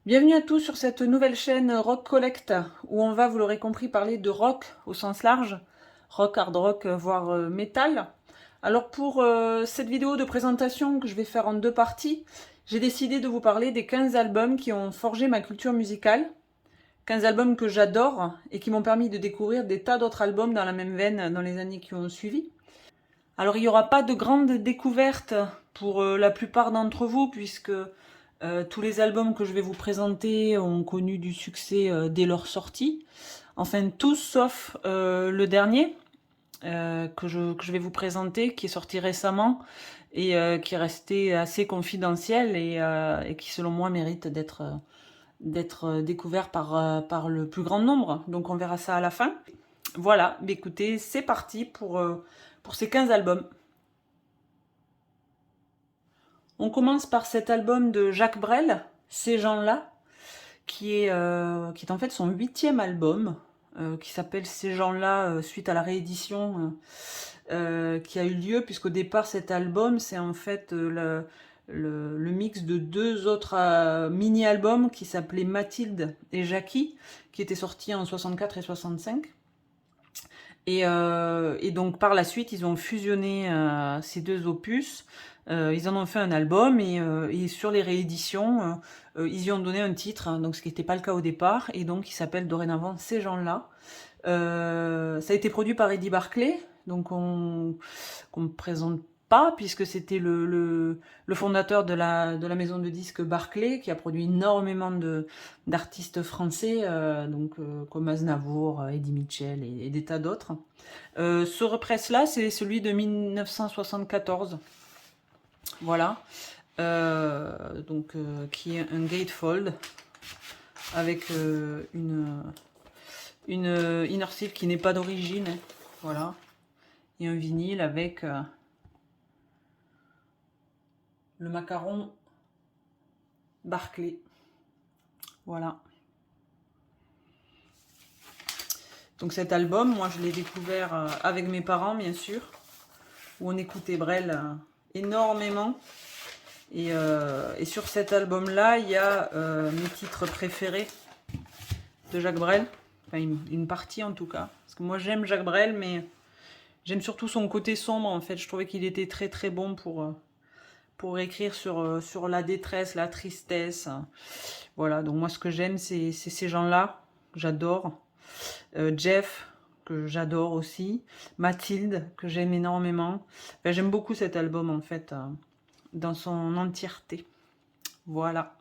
Bienvenue à tous sur cette nouvelle chaîne Rock Collect où on va, vous l'aurez compris, parler de rock au sens large, rock, hard rock, voire métal. Alors pour cette vidéo de présentation que je vais faire en deux parties, j'ai décidé de vous parler des 15 albums qui ont forgé ma culture musicale, 15 albums que j'adore et qui m'ont permis de découvrir des tas d'autres albums dans la même veine dans les années qui ont suivi. Alors il n'y aura pas de grandes découvertes pour la plupart d'entre vous puisque tous les albums que je vais vous présenter ont connu du succès dès leur sortie. Enfin tous sauf le dernier que je vais vous présenter, qui est sorti récemment et qui est resté assez confidentiel et qui selon moi mérite d'être découvert par le plus grand nombre. Donc on verra ça à la fin. Voilà, écoutez, c'est parti pour ces 15 albums. On commence par cet album de Jacques Brel, Ces gens-là, qui est en fait son 8e album, qui s'appelle Ces gens-là, suite à la réédition qui a eu lieu, puisqu'au départ cet album, c'est en fait le mix de deux autres mini-albums qui s'appelaient Mathilde et Jackie, qui étaient sortis en 64 et 65. Et donc par la suite, ils ont fusionné ces deux opus. Ils en ont fait un album et sur les rééditions, ils y ont donné un titre, hein, donc ce qui n'était pas le cas au départ, et donc il s'appelle dorénavant Ces gens-là. Ça a été produit par Eddie Barclay, donc qu'on ne présente pas, puisque c'était le fondateur de la maison de disques Barclay, qui a produit énormément d'artistes français, comme Aznavour, Eddie Mitchell et des tas d'autres. Ce represse-là, c'est celui de 1974. Voilà. Qui est un gatefold avec une inner sleeve qui n'est pas d'origine. Voilà. Et un vinyle avec le macaron Barclay. Voilà. Donc cet album, moi je l'ai découvert avec mes parents, bien sûr, où on écoutait Brel énormément. Et sur cet album-là, il y a mes titres préférés de Jacques Brel. Enfin, une partie en tout cas. Parce que moi j'aime Jacques Brel, mais j'aime surtout son côté sombre en fait. Je trouvais qu'il était très très bon pour écrire sur la détresse, la tristesse. Voilà, donc moi ce que j'aime, c'est ces gens-là. J'adore. Jeff, que j'adore aussi. Mathilde, que j'aime énormément. Enfin, j'aime beaucoup cet album en fait, dans son entièreté. Voilà.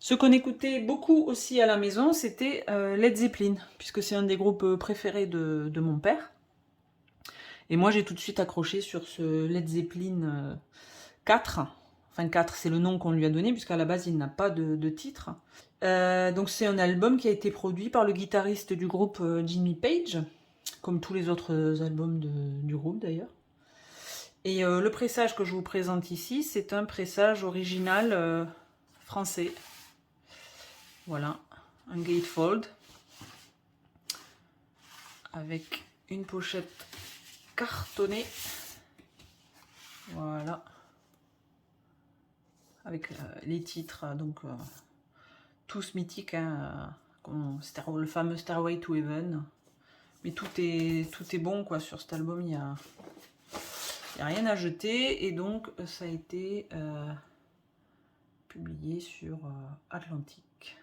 Ce qu'on écoutait beaucoup aussi à la maison, c'était Led Zeppelin, puisque c'est un des groupes préférés de mon père. Et moi, j'ai tout de suite accroché sur ce Led Zeppelin 4. Enfin, 4, c'est le nom qu'on lui a donné, puisqu'à la base, il n'a pas de titre. Donc, c'est un album qui a été produit par le guitariste du groupe Jimmy Page, comme tous les autres albums du groupe d'ailleurs. Et le pressage que je vous présente ici, c'est un pressage original français. Voilà, un gatefold avec une pochette cartonnée. Voilà. Avec les titres, tous mythiques, hein, le fameux Stairway to Heaven. Mais tout est bon quoi sur cet album, il n'y a rien à jeter. Et donc ça a été publié sur Atlantic.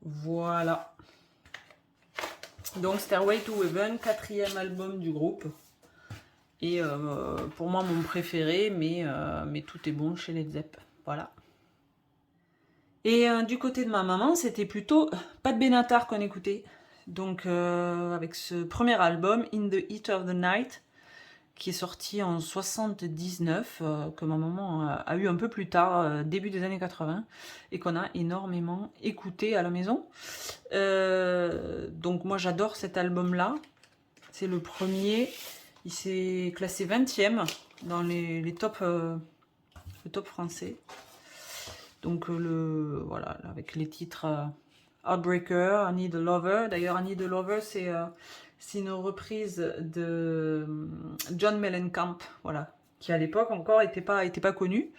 Voilà. Donc Stairway to Heaven, 4e album du groupe. Et pour moi mon préféré, mais tout est bon chez Led Zepp. Voilà. Et du côté de ma maman, c'était plutôt Pat Benatar qu'on écoutait. Donc avec ce premier album, In the Heat of the Night, qui est sorti en 79, que ma maman a eu un peu plus tard, début des années 80, et qu'on a énormément écouté à la maison. Donc moi j'adore cet album-là. C'est le premier. Il s'est classé 20e dans le top français. Donc voilà, avec les titres Heartbreaker, I Need a Lover. D'ailleurs, I Need a Lover, C'est une reprise de John Mellencamp, voilà, qui à l'époque encore était pas connu.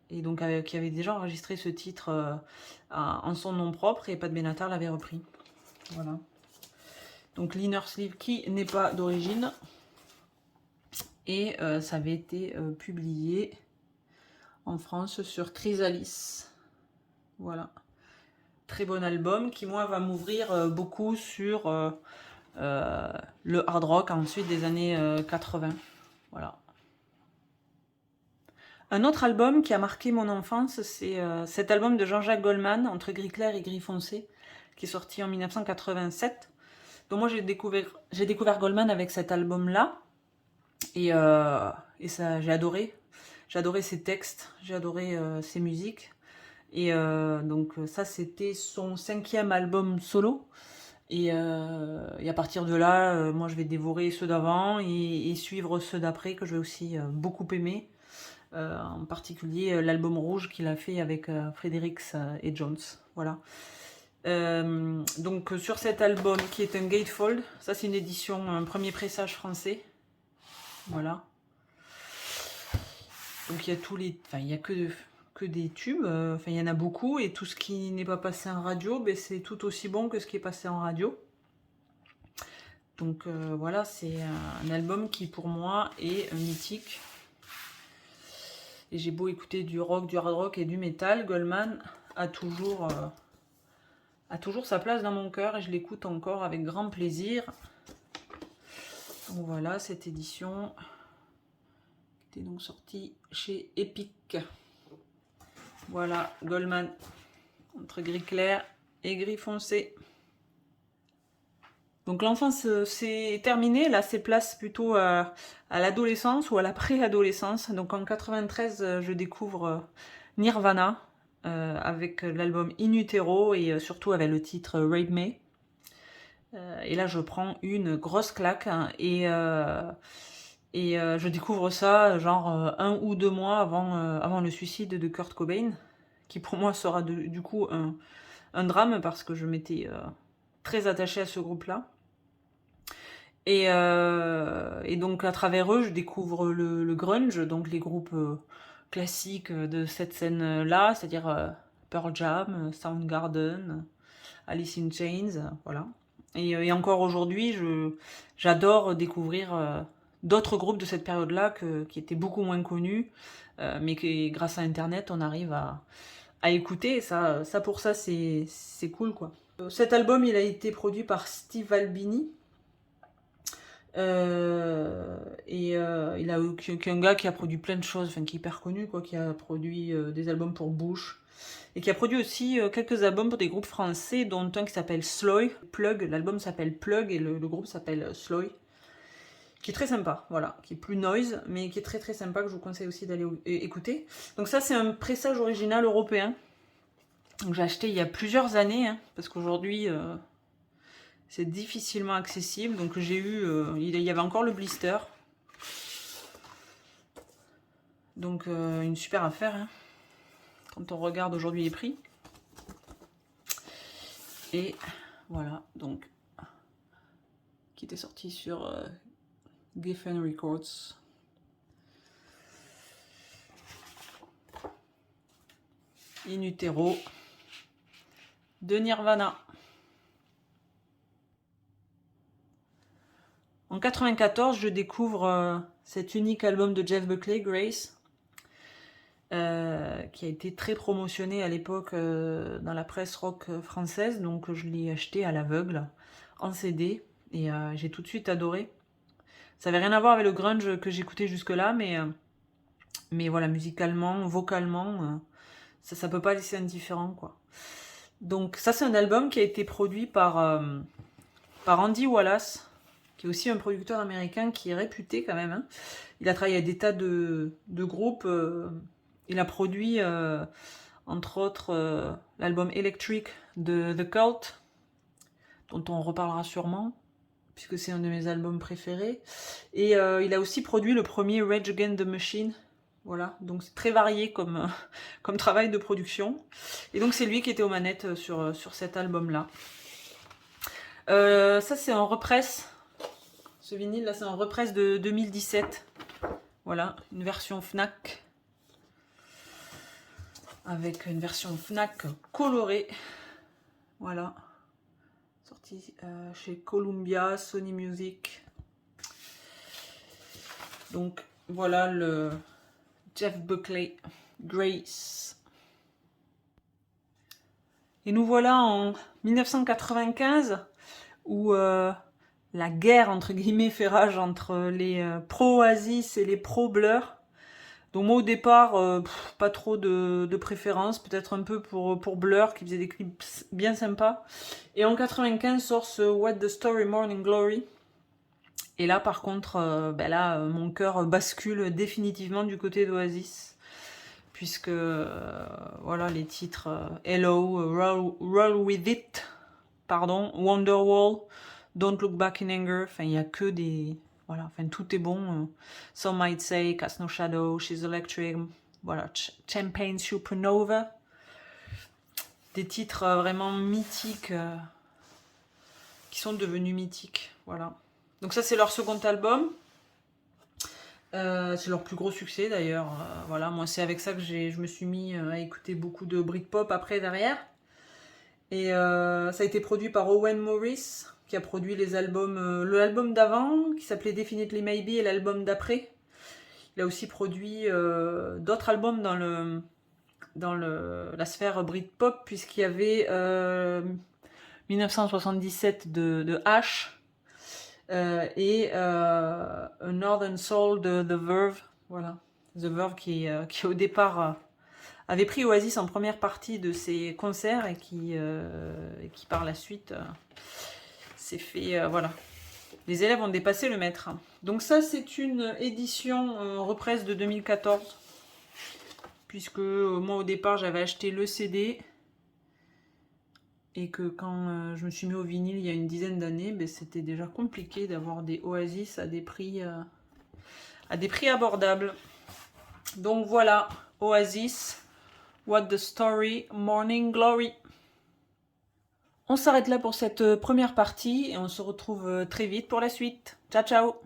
Et donc qui avait déjà enregistré ce titre en son nom propre, et Pat Benatar l'avait repris. Voilà. Donc l'inner sleeve qui n'est pas d'origine. Et ça avait été publié en France sur Chrysalis. Voilà. Très bon album qui, moi, va m'ouvrir beaucoup sur le hard rock ensuite des années 80. Voilà. Un autre album qui a marqué mon enfance, c'est cet album de Jean-Jacques Goldman, Entre gris clair et gris foncé, qui est sorti en 1987. Donc moi, j'ai découvert Goldman avec cet album-là. Et ça, j'ai adoré. J'ai adoré ses textes, j'ai adoré ses musiques. Et donc ça, c'était son 5e album solo. Et à partir de là, moi, je vais dévorer ceux d'avant et suivre ceux d'après que je vais aussi beaucoup aimer. En particulier l'album rouge qu'il a fait avec Fredericks et Jones. Voilà. Donc sur cet album qui est un gatefold, ça c'est une édition, un premier pressage français. Voilà. Donc il y a tous les, enfin il y a que des tubes, enfin il y en a beaucoup, et tout ce qui n'est pas passé en radio, ben, c'est tout aussi bon que ce qui est passé en radio. Donc voilà, c'est un album qui pour moi est mythique. Et j'ai beau écouter du rock, du hard rock et du métal, Goldman a toujours sa place dans mon cœur et je l'écoute encore avec grand plaisir. Donc voilà, cette édition qui était donc sortie chez Epic. Voilà, Goldman, entre gris clair et gris foncé. Donc l'enfance c'est terminé, là c'est place plutôt à l'adolescence ou à la préadolescence. Donc en 93, je découvre Nirvana avec l'album In Utero et surtout avec le titre Rape Me. Et là je prends une grosse claque hein, et je découvre ça genre 1 ou 2 mois avant le suicide de Kurt Cobain, qui pour moi sera du coup un drame parce que je m'étais très attachée à ce groupe-là. Et donc à travers eux, je découvre le grunge, donc les groupes classiques de cette scène-là, c'est-à-dire Pearl Jam, Soundgarden, Alice in Chains, voilà. Et encore aujourd'hui, j'adore découvrir d'autres groupes de cette période-là qui étaient beaucoup moins connus, mais que grâce à Internet, on arrive à écouter. Et ça pour ça, c'est cool, quoi. Cet album, il a été produit par Steve Albini. Il a un gars qui a produit plein de choses, enfin qui est hyper connu, quoi, qui a produit des albums pour Bush, et qui a produit aussi quelques albums pour des groupes français, dont un qui s'appelle Sloy, Plug, l'album s'appelle Plug, et le groupe s'appelle Sloy, qui est très sympa, voilà, qui est plus noise, mais qui est très très sympa, que je vous conseille aussi d'aller écouter. Donc ça c'est un pressage original européen, que j'ai acheté il y a plusieurs années, hein, parce qu'aujourd'hui... c'est difficilement accessible, donc j'ai eu, il y avait encore le blister. Donc une super affaire, hein, quand on regarde aujourd'hui les prix. Et voilà, donc, qui était sorti sur Geffen Records. In Utero de Nirvana. En 94, je découvre cet unique album de Jeff Buckley, Grace, qui a été très promotionné à l'époque dans la presse rock française, donc je l'ai acheté à l'aveugle, en CD, et j'ai tout de suite adoré. Ça n'avait rien à voir avec le grunge que j'écoutais jusque-là, mais voilà, musicalement, vocalement, ça peut pas laisser indifférent, quoi. Donc ça, c'est un album qui a été produit par Andy Wallace, qui est aussi un producteur américain qui est réputé quand même. Hein. Il a travaillé à des tas de groupes. Il a produit, entre autres, l'album Electric de The Cult, dont on reparlera sûrement, puisque c'est un de mes albums préférés. Et il a aussi produit le premier Rage Against the Machine. Voilà, donc c'est très varié comme travail de production. Et donc c'est lui qui était aux manettes sur cet album-là. Ça c'est en represse. Ce vinyle là c'est en represse de 2017. Voilà, une version Fnac. Avec une version Fnac colorée. Voilà. Sorti chez Columbia, Sony Music. Donc voilà le Jeff Buckley Grace. Et nous voilà en 1995 où la guerre entre guillemets fait rage entre les pro-Oasis et les pro-Blur. Donc moi au départ, pas trop de préférence, peut-être un peu pour Blur qui faisait des clips bien sympas. Et en 95 sort ce What the Story Morning Glory. Et là par contre, mon cœur bascule définitivement du côté d'Oasis. Puisque voilà les titres Hello, Roll With It, pardon, Wonderwall, Don't Look Back in Anger, enfin il n'y a que des... Voilà, enfin tout est bon. Some Might Say, Cast No Shadow, She's Electric, voilà, Champagne Supernova. Des titres vraiment mythiques qui sont devenus mythiques. Voilà. Donc ça c'est leur second album. C'est leur plus gros succès d'ailleurs. Voilà, moi c'est avec ça que je me suis mis à écouter beaucoup de Britpop après derrière. Et ça a été produit par Owen Morris, qui a produit les albums, l'album d'avant, qui s'appelait Definitely Maybe, et l'album d'après. Il a aussi produit d'autres albums dans la sphère Britpop, puisqu'il y avait 1977 de H et A Northern Soul de The Verve. Voilà, The Verve qui au départ avait pris Oasis en première partie de ses concerts et qui par la suite s'est fait... voilà. Les élèves ont dépassé le maître. Donc ça, c'est une édition represse de 2014. Puisque moi, au départ, j'avais acheté le CD. Et que quand je me suis mis au vinyle il y a une dizaine d'années, ben, c'était déjà compliqué d'avoir des Oasis à des prix abordables. Donc voilà, Oasis, What the Story, Morning Glory. On s'arrête là pour cette première partie et on se retrouve très vite pour la suite. Ciao ciao!